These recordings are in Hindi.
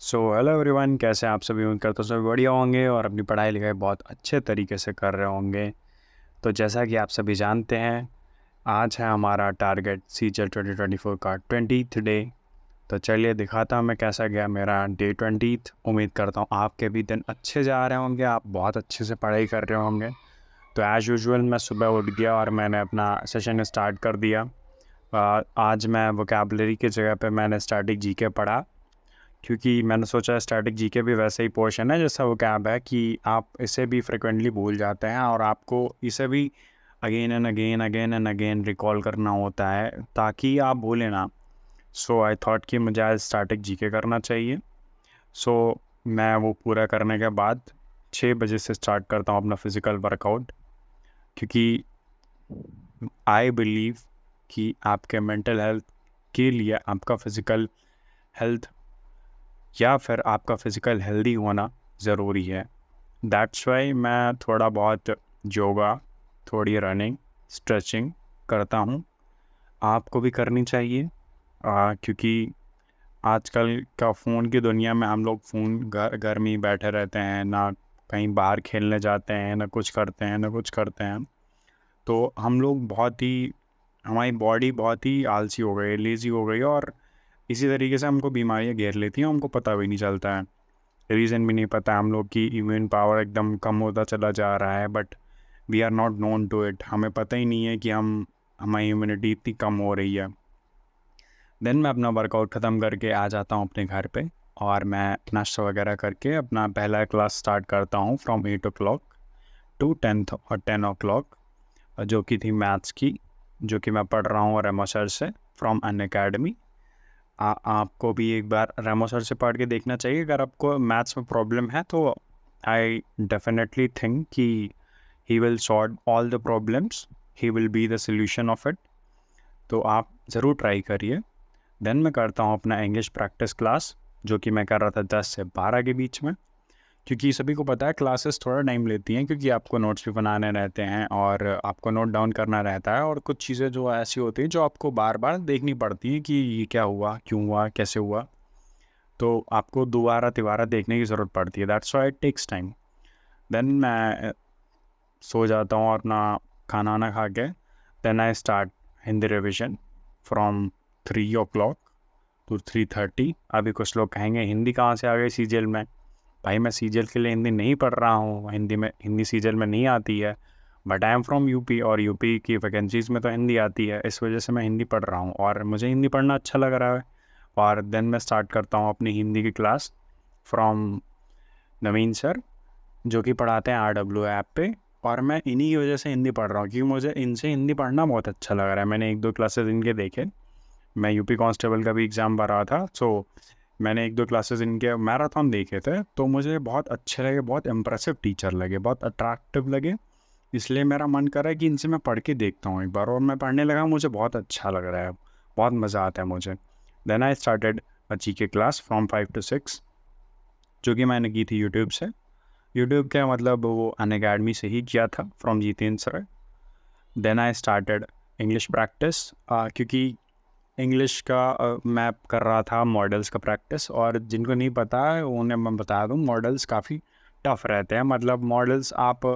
हेलो एवरीवन, कैसे हैं आप सभी। उम्मीद करता हूँ सभी बढ़िया होंगे और अपनी पढ़ाई लिखाई बहुत अच्छे तरीके से कर रहे होंगे। तो जैसा कि आप सभी जानते हैं, आज है हमारा टारगेट सीजल 2024 का 20th डे। तो चलिए दिखाता हूँ मैं कैसा गया मेरा डे 20th। उम्मीद करता हूँ आपके भी दिन अच्छे जा रहे होंगे, आप बहुत अच्छे से पढ़ाई कर रहे होंगे। तो एज़ यूजुअल मैं सुबह उठ गया और मैंने अपना सेशन स्टार्ट कर दिया। आज मैं वोकैबलरी की जगह पे मैंने स्टैटिक जीके पढ़ा, क्योंकि मैंने सोचा स्टैटिक जीके भी वैसे ही पोर्शन है जैसा वो कैब है कि आप इसे भी फ्रिक्वेंटली भूल जाते हैं और आपको इसे भी अगेन एंड अगेन रिकॉल करना होता है ताकि आप भूलें ना। सो आई थॉट कि मुझे आज स्टैटिक जीके करना चाहिए। सो मैं वो पूरा करने के बाद 6 बजे से स्टार्ट करता हूँ अपना फिज़िकल वर्कआउट, क्योंकि आई बिलीव कि आपके मेंटल हेल्थ के लिए आपका फ़िज़िकल हेल्थ या फिर आपका फ़िज़िकल हेल्दी होना ज़रूरी है। दैट्स वाई मैं थोड़ा बहुत योगा, थोड़ी रनिंग, स्ट्रेचिंग करता हूँ। आपको भी करनी चाहिए, क्योंकि आजकल का फ़ोन की दुनिया में हम लोग फ़ोन घर में ही बैठे रहते हैं, ना कहीं बाहर खेलने जाते हैं, ना कुछ करते हैं, ना कुछ करते हैं। तो हम लोग हमारी बॉडी बहुत ही आलसी हो गई है, लेज़ी हो गई है और इसी तरीके से हमको बीमारियाँ घेर लेती हैं, हमको पता भी नहीं चलता है। रीज़न भी नहीं पता, हम लोग की इम्यून पावर एकदम कम होता चला जा रहा है, but we are not known to it. हमें पता ही नहीं है कि हमारी इम्यूनिटी इतनी कम हो रही है। देन मैं अपना वर्कआउट ख़त्म करके आ जाता हूँ अपने घर पे और मैं नाश्ता वगैरह करके अपना पहला क्लास स्टार्ट करता हूँ फ्रॉम 8 o'clock टू 10 o'clock, जो कि थी मैथ्स की, जो कि मैं पढ़ रहा हूँ रेमो सर से फ्रॉम अन अकेडमी। आपको भी एक बार रेमो सर से पढ़ के देखना चाहिए अगर आपको मैथ्स में प्रॉब्लम है। तो आई डेफिनेटली थिंक कि he will solve all the problems, he will be the solution of it. तो आप ज़रूर ट्राई करिए। देन मैं करता हूँ अपना इंग्लिश प्रैक्टिस क्लास, जो कि मैं कर रहा था 10 से 12 के बीच में, क्योंकि सभी को पता है क्लासेस थोड़ा टाइम लेती हैं, क्योंकि आपको नोट्स भी बनाने रहते हैं और आपको नोट डाउन करना रहता है और कुछ चीज़ें जो ऐसी होती हैं जो आपको बार बार देखनी पड़ती हैं कि ये क्या हुआ, क्यों हुआ, कैसे हुआ। तो आपको दोबारा तिबारा देखने की ज़रूरत पड़ती है। That's why it takes time. Then मैं सो जाता हूँ अपना खाना वाना खा के। Then I start Hindi revision from 3 o'clock to 3:30। अभी कुछ लोग कहेंगे हिंदी कहाँ से आ गई सीजीएल में। भाई मैं सीजीएल के लिए हिंदी नहीं पढ़ रहा हूँ, हिंदी सीजीएल में नहीं आती है, but I am from UP और यूपी की वैकेंसीज़ में तो हिंदी आती है, इस वजह से मैं हिंदी पढ़ रहा हूँ और मुझे हिंदी पढ़ना अच्छा लग रहा है। और देन मैं स्टार्ट करता हूँ अपनी हिंदी की क्लास फ्रॉम नवीन सर, जो कि पढ़ाते हैं RW ऐप पे। और मैं इन्हीं की वजह से हिंदी पढ़ रहा हूँ, क्योंकि मुझे इनसे हिंदी पढ़ना बहुत अच्छा लग रहा है। मैंने 1-2 क्लासेस इनके देखे। मैं यूपी कांस्टेबल का भी एग्ज़ाम भर रहा था, सो मैंने 1-2 क्लासेस इनके मैराथन देखे थे, तो मुझे बहुत अच्छे लगे, बहुत इम्प्रेसिव टीचर लगे, बहुत अट्रैक्टिव लगे। इसलिए मेरा मन कर रहा है कि इनसे मैं पढ़ के देखता हूँ एक बार, और मैं पढ़ने लगा, मुझे बहुत अच्छा लग रहा है, बहुत मज़ा आता है मुझे। Then I started a GK class from 5 to 6, जो कि मैंने की थी यूट्यूब से। यूट्यूब क्या मतलब, वो अनअकैडमी से ही किया था from Jitendra sir. Then I started English practice, क्योंकि इंग्लिश का मैं कर रहा था मॉडल्स का प्रैक्टिस। और जिनको नहीं पता है उन्हें मैं बता दूं, मॉडल्स काफ़ी टफ रहते हैं। मतलब मॉडल्स आप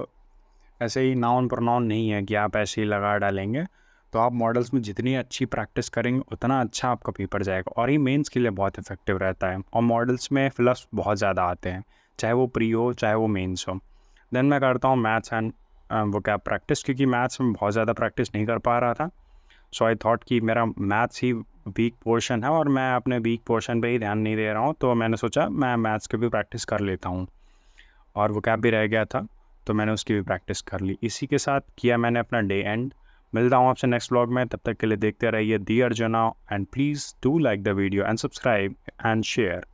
ऐसे ही नाउन प्रोनाउन नहीं है कि आप ऐसे ही लगा डालेंगे। तो आप मॉडल्स में जितनी अच्छी प्रैक्टिस करेंगे उतना अच्छा आपका पेपर जाएगा, और ये मेंस के लिए बहुत इफेक्टिव रहता है। और मॉडल्स में फिलहाल बहुत ज़्यादा आते हैं, चाहे वो प्री हो चाहे वो मेंस हो। देन मैं करता हूँ मैथ्स एंड वो क्या प्रैक्टिस, क्योंकि मैथ्स में बहुत ज़्यादा प्रैक्टिस नहीं कर पा रहा था। सो आई थॉट कि मेरा मैथ्स ही वीक पोर्शन है और मैं अपने वीक पोर्शन पे ही ध्यान नहीं दे रहा हूँ, तो मैंने सोचा मैं मैथ्स की भी प्रैक्टिस कर लेता हूँ। और वो कैब भी रह गया था, तो मैंने उसकी भी प्रैक्टिस कर ली। इसी के साथ किया मैंने अपना डे एंड। मिलता हूँ आपसे नेक्स्ट व्लॉग में, तब तक के लिए देखते रहिए the Arjuna, and please do like the video and subscribe and share.